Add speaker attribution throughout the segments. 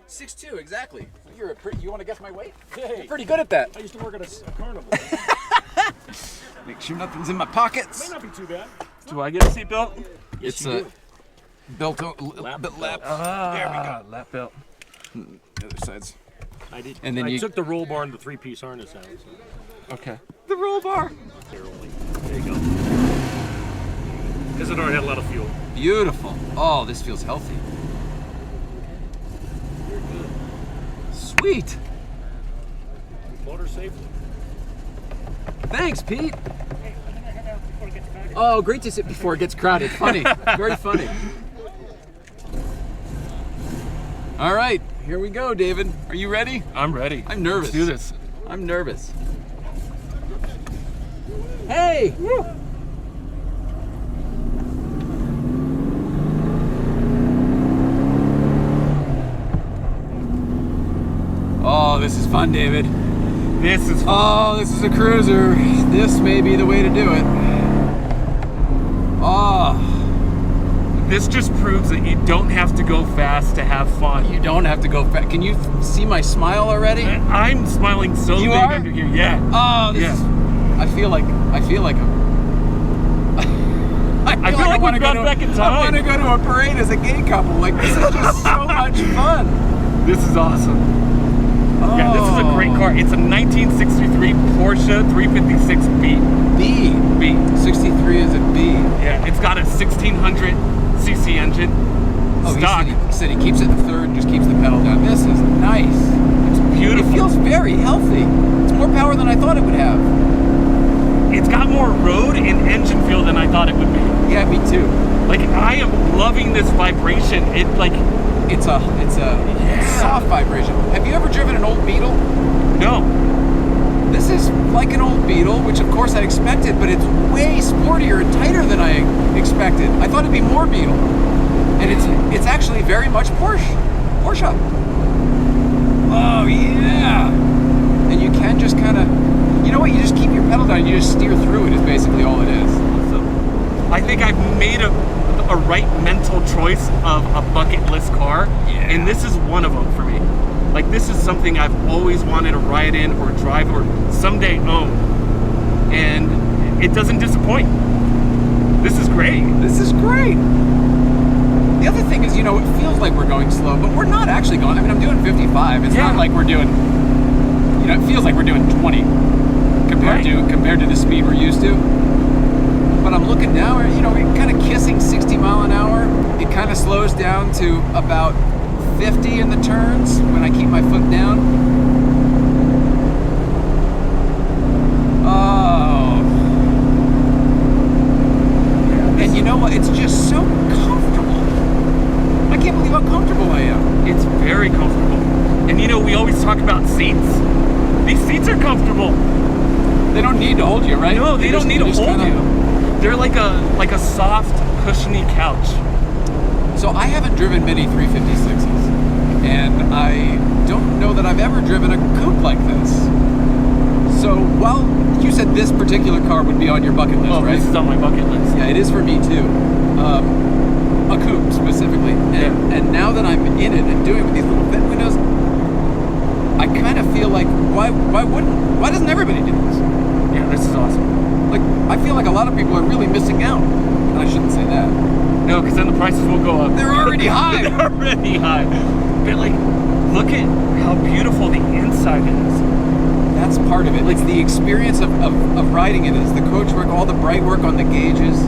Speaker 1: 6'2", exactly. You want to guess my weight?
Speaker 2: Hey,
Speaker 1: You're pretty good at that.
Speaker 2: I used to work at a carnival.
Speaker 1: Make sure nothing's in my pockets.
Speaker 2: May not be too bad.
Speaker 3: Do I get a seatbelt?
Speaker 1: It's a belt, lap. There we go.
Speaker 3: Lap belt.
Speaker 1: The other side's.
Speaker 2: I did.
Speaker 1: And then
Speaker 2: I
Speaker 1: you
Speaker 2: took the roll bar and the 3-piece harness out. So.
Speaker 1: Okay. The roll bar.
Speaker 2: There you go. Because it already had a lot of fuel.
Speaker 1: Beautiful. Oh, this feels healthy.
Speaker 2: You're good.
Speaker 1: Sweet.
Speaker 2: Motor safety.
Speaker 1: Thanks, Pete. Oh, great to sit before it gets crowded. Funny. Very funny. All right, here we go, David. Are you ready?
Speaker 3: I'm ready.
Speaker 1: I'm nervous.
Speaker 3: Let's do this.
Speaker 1: I'm nervous. Hey! Woo. Oh, this is fun, David.
Speaker 3: This is fun.
Speaker 1: Oh, this is a cruiser. This may be the way to do it. Oh.
Speaker 3: This just proves that you don't have to go fast to have fun.
Speaker 1: You don't have to go fast. Can you see my smile already?
Speaker 3: I'm smiling so
Speaker 1: You
Speaker 3: big
Speaker 1: are?
Speaker 3: under here. Yeah.
Speaker 1: Oh, this is, I feel like
Speaker 3: I feel like we've gone back in time.
Speaker 1: I want to go to a parade as a gay couple. Like, this is just so much fun.
Speaker 3: This is awesome.
Speaker 1: Oh.
Speaker 3: Yeah, this is a great car. It's a 1963 Porsche 356B. B.
Speaker 1: 63 is a B.
Speaker 3: Yeah, it's got a 1600 cc engine.
Speaker 1: Oh,
Speaker 3: stock.
Speaker 1: He said he keeps it in third and just keeps the pedal down. This is nice.
Speaker 3: It's beautiful.
Speaker 1: It feels very healthy. It's more power than I thought it would have.
Speaker 3: It's got more road and engine feel than I thought it would be.
Speaker 1: Yeah, me too.
Speaker 3: Like, I am loving this vibration.
Speaker 1: It's a soft vibration. Have you ever driven an old Beetle?
Speaker 3: No.
Speaker 1: This is like an old Beetle, which of course I expected, but it's way sportier and tighter than I expected. I thought it'd be more Beetle. And it's actually very much Porsche. Oh yeah. And you can just kind of, you know what, you just keep your pedal down and you just steer through it is basically all it is.
Speaker 3: So, I think I've made a right mental choice of a bucket list car, and this is one of them for me. Like, this is something I've always wanted to ride in or drive or someday own, and it doesn't disappoint. This is great.
Speaker 1: This is great. The other thing is, you know, it feels like we're going slow, but we're not actually going. I mean, I'm doing 55. It's not like we're doing, you know, it feels like we're doing 20 compared to the speed we're used to. But I'm looking now, you know, we're kind of kissing 60 mile an hour. It kind of slows down to about 50 in the turns when I keep my foot down. Oh. And you know what? It's just so comfortable. I can't believe how comfortable I am.
Speaker 3: It's very comfortable. And you know, we always talk about seats. These seats are comfortable.
Speaker 1: They don't need to hold you, right?
Speaker 3: No, they don't need to hold you. They're like a soft, cushiony couch.
Speaker 1: So I haven't driven many 356s, and I don't know that I've ever driven a coupe like this. So while you said this particular car would be on your bucket list, right?
Speaker 3: This is on my bucket list.
Speaker 1: Yeah, it is for me too. A coupe specifically. And now that I'm in it and doing it with these little vent windows, I kind of feel like why doesn't everybody do this?
Speaker 3: Yeah, this is awesome.
Speaker 1: Like, I feel like a lot of people are really missing out. And I shouldn't say that.
Speaker 3: No, because then the prices will go up.
Speaker 1: They're already high.
Speaker 3: They're already high. But like, look at how beautiful the inside is.
Speaker 1: That's part of it. It's the experience of riding it. It's the coach work, all the bright work on the gauges.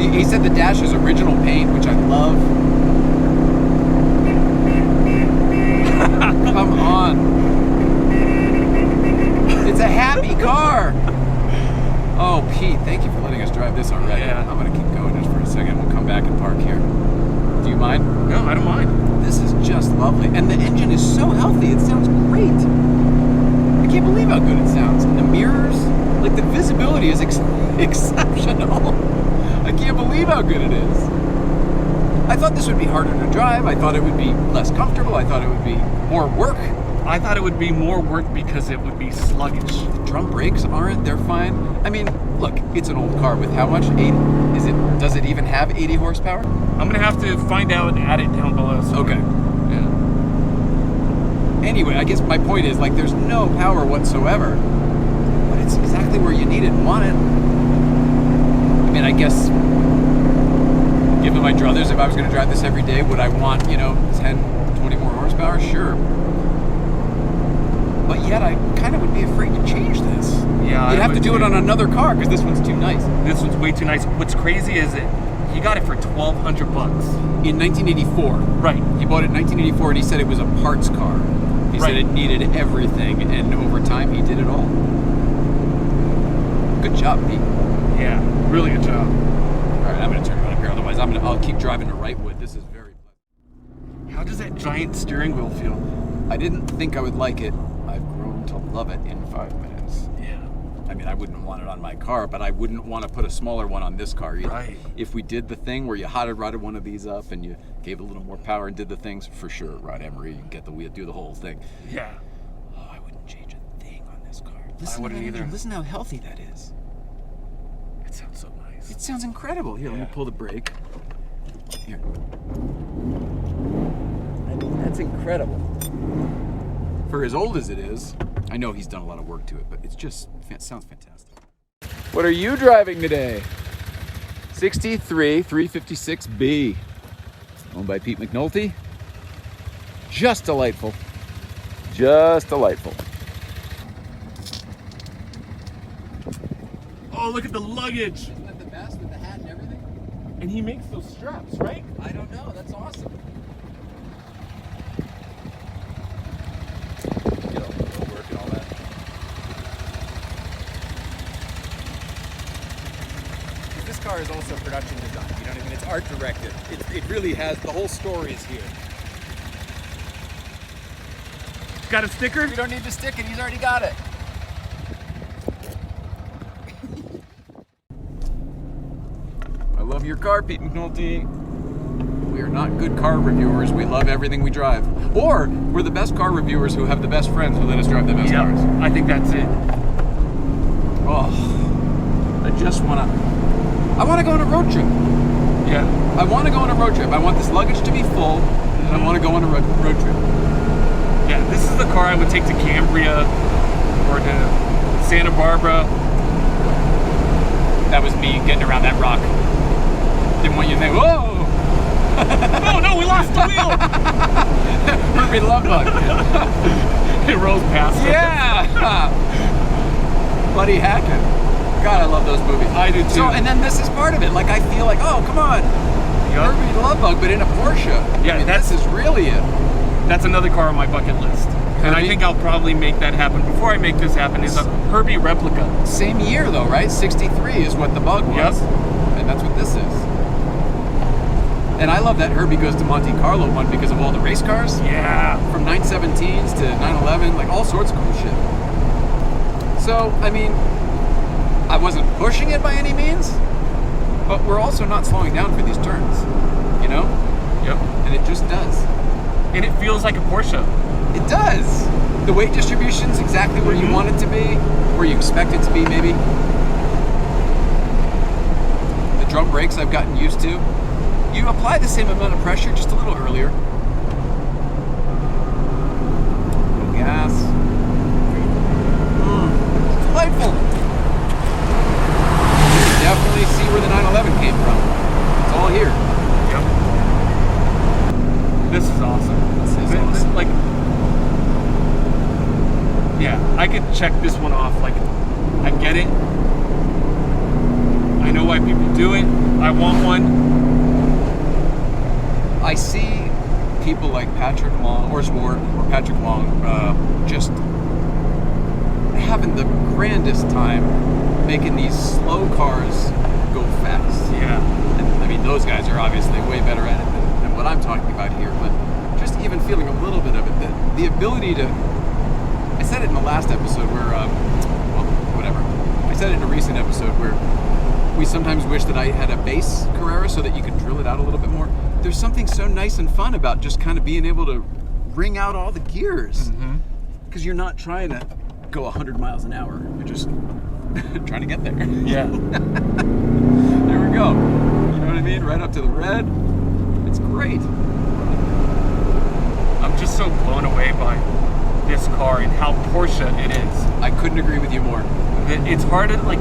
Speaker 1: He said the dash is original paint, which I love. Come on. It's a happy car. Oh, Pete, thank you for letting us drive this already.
Speaker 3: Yeah.
Speaker 1: I'm going to keep going just for a second. We'll come back and park here. Do you mind?
Speaker 3: No, I don't mind.
Speaker 1: This is just lovely. And the engine is so healthy. It sounds great. I can't believe how good it sounds. And the mirrors, like the visibility is exceptional. I can't believe how good it is. I thought this would be harder to drive. I thought it would be less comfortable. I thought it would be more work.
Speaker 3: I thought it would be more work because it would be sluggish.
Speaker 1: The drum brakes aren't, they're fine. I mean, look, it's an old car with how much? 80? Does it even have 80 horsepower?
Speaker 3: I'm gonna have to find out and add it down below.
Speaker 1: Okay.
Speaker 3: Yeah.
Speaker 1: Anyway, I guess my point is, like, there's no power whatsoever, but it's exactly where you need it and want it. I mean, I guess, given my druthers, if I was going to drive this every day, would I want, 10, 20 more horsepower? Sure. But yet, I kind of would be afraid to change this.
Speaker 3: Yeah,
Speaker 1: you'd have to do it on another car because this one's too nice.
Speaker 3: This one's way too nice. What's crazy is that he got it for $1,200
Speaker 1: in 1984.
Speaker 3: Right.
Speaker 1: He bought it in 1984, and he said it was a parts car. He said it needed everything, and over time, he did it all. Good job, Pete.
Speaker 3: Yeah, really good job.
Speaker 1: All right, I'm going to turn it up here. Otherwise, I'll keep driving to Wrightwood. This is very pleasant.
Speaker 3: How does that giant steering wheel feel?
Speaker 1: I didn't think I would like it. I've grown to love it in 5 minutes.
Speaker 3: Yeah.
Speaker 1: I mean, I wouldn't want it on my car, but I wouldn't want to put a smaller one on this car either.
Speaker 3: Right.
Speaker 1: If we did the thing where you hot rodded one of these up and you gave it a little more power and did the things, for sure, Rod Emery, you can get the wheel, do the whole thing.
Speaker 3: Yeah.
Speaker 1: Oh, I wouldn't change a thing on this car.
Speaker 3: I wouldn't either.
Speaker 1: Listen how healthy that is.
Speaker 3: It sounds so nice.
Speaker 1: It sounds incredible. Here, let me pull the brake. Here. I mean, that's incredible. For as old as it is, I know he's done a lot of work to it, but it sounds fantastic. What are you driving today? 63 356B. Owned by Pete McNulty. Just delightful. Just delightful.
Speaker 3: Oh, look at the luggage.
Speaker 1: Isn't that the best with the hat and everything?
Speaker 3: And he makes those straps, right?
Speaker 1: I don't know. That's awesome. Work and all that. This car is also production design. You know what I mean? It's art directed. It really has, the whole story is here.
Speaker 3: Got a sticker?
Speaker 1: You don't need to stick it. He's already got it. I love your car, Pete McNulty. We are not good car reviewers. We love everything we drive. Or we're the best car reviewers who have the best friends who let us drive the best cars.
Speaker 3: I think that's it.
Speaker 1: Oh, I want to go on a road trip.
Speaker 3: Yeah.
Speaker 1: I want to go on a road trip. I want this luggage to be full, and I want to go on a road trip.
Speaker 3: Yeah, this is the car I would take to Cambria or to Santa Barbara.
Speaker 1: That was me getting around that rock. Didn't want you to think, whoa!
Speaker 3: Oh no, we lost the wheel!
Speaker 1: Herbie Love Bug.
Speaker 3: It rolls past us.
Speaker 1: Yeah! Buddy Hackett. God, I love those movies.
Speaker 3: I do too.
Speaker 1: So, and then this is part of it. Like, I feel like, oh, come on.
Speaker 3: Yep.
Speaker 1: Herbie Love Bug, but in a Porsche.
Speaker 3: Yeah,
Speaker 1: I mean,
Speaker 3: this
Speaker 1: is really it.
Speaker 3: That's another car on my bucket list. And I think I'll probably make that happen. Before I make this happen, is a Herbie replica.
Speaker 1: Same year, though, right? 63 is what the Bug was.
Speaker 3: Yep.
Speaker 1: And that's what this is. And I love that Herbie Goes to Monte Carlo one because of all the race cars.
Speaker 3: Yeah.
Speaker 1: From 917s to 911, like all sorts of cool shit. So, I mean, I wasn't pushing it by any means, but we're also not slowing down for these turns, you know?
Speaker 3: Yep.
Speaker 1: And it just does.
Speaker 3: And it feels like a Porsche.
Speaker 1: It does. The weight distribution's exactly where you want it to be, where you expect it to be, maybe. The drum brakes I've gotten used to. You apply the same amount of pressure just a little earlier. No gas. It's delightful. You can definitely see where the 911 came from. It's all here.
Speaker 3: Yep. This is awesome.
Speaker 1: This is awesome.
Speaker 3: Like, yeah, I could check this one off. Like, I get it. I know why people do it. I want one.
Speaker 1: I see people like Patrick Long or Patrick Long just having the grandest time making these slow cars go fast.
Speaker 3: Yeah.
Speaker 1: And I mean, those guys are obviously way better at it than what I'm talking about here, but just even feeling a little bit of it, the ability to, I said it in the last episode where, well, whatever. I said it in a recent episode where we sometimes wish that I had a base Carrera so that you could drill it out a little bit more. There's something so nice and fun about just kind of being able to wring out all the gears. Because you're not trying to go 100 miles an hour. You're just trying to get there.
Speaker 3: Yeah.
Speaker 1: There we go. You know what I mean? Right up to the red. It's great.
Speaker 3: I'm just so blown away by this car and how Porsche it is.
Speaker 1: I couldn't agree with you more.
Speaker 3: It's hard to like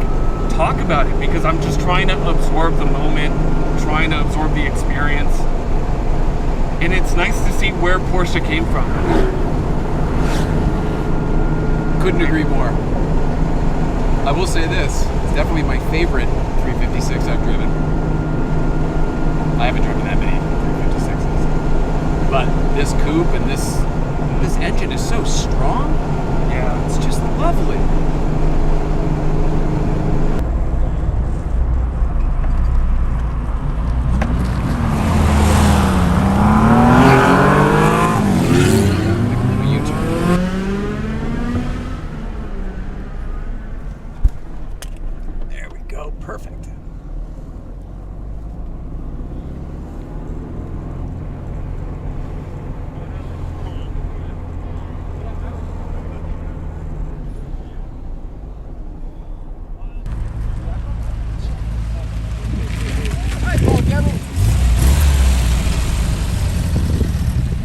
Speaker 3: talk about it because I'm just trying to absorb the moment, trying to absorb the experience. And it's nice to see where Porsche came from.
Speaker 1: Couldn't agree more. I will say this, it's definitely my favorite 356 I've driven. I haven't driven that many 356s. But this coupe and this engine is so strong.
Speaker 3: Yeah.
Speaker 1: It's just lovely. There we go. Perfect.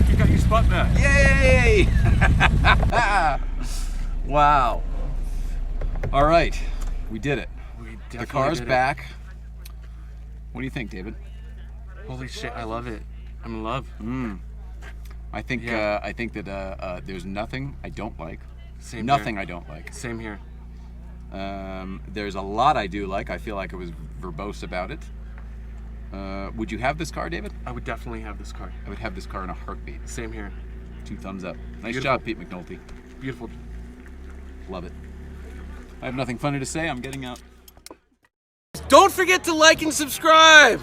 Speaker 3: You got your spot back.
Speaker 1: Yay! Wow. All right. We did it. The car's back. What do you think, David?
Speaker 3: Holy shit, I love it. I'm in love.
Speaker 1: I think
Speaker 3: Yeah.
Speaker 1: I think that there's nothing I don't like.
Speaker 3: Same
Speaker 1: Nothing
Speaker 3: here.
Speaker 1: I don't like.
Speaker 3: Same here.
Speaker 1: There's a lot I do like. I feel like I was verbose about it. Would you have this car, David?
Speaker 3: I would definitely have this car.
Speaker 1: I would have this car in a heartbeat.
Speaker 3: Same here.
Speaker 1: 2 thumbs up. Nice
Speaker 3: Beautiful.
Speaker 1: job, Pete McNulty.
Speaker 3: Beautiful.
Speaker 1: Love it. I have nothing funny to say. I'm getting out.
Speaker 3: Don't forget to like and subscribe.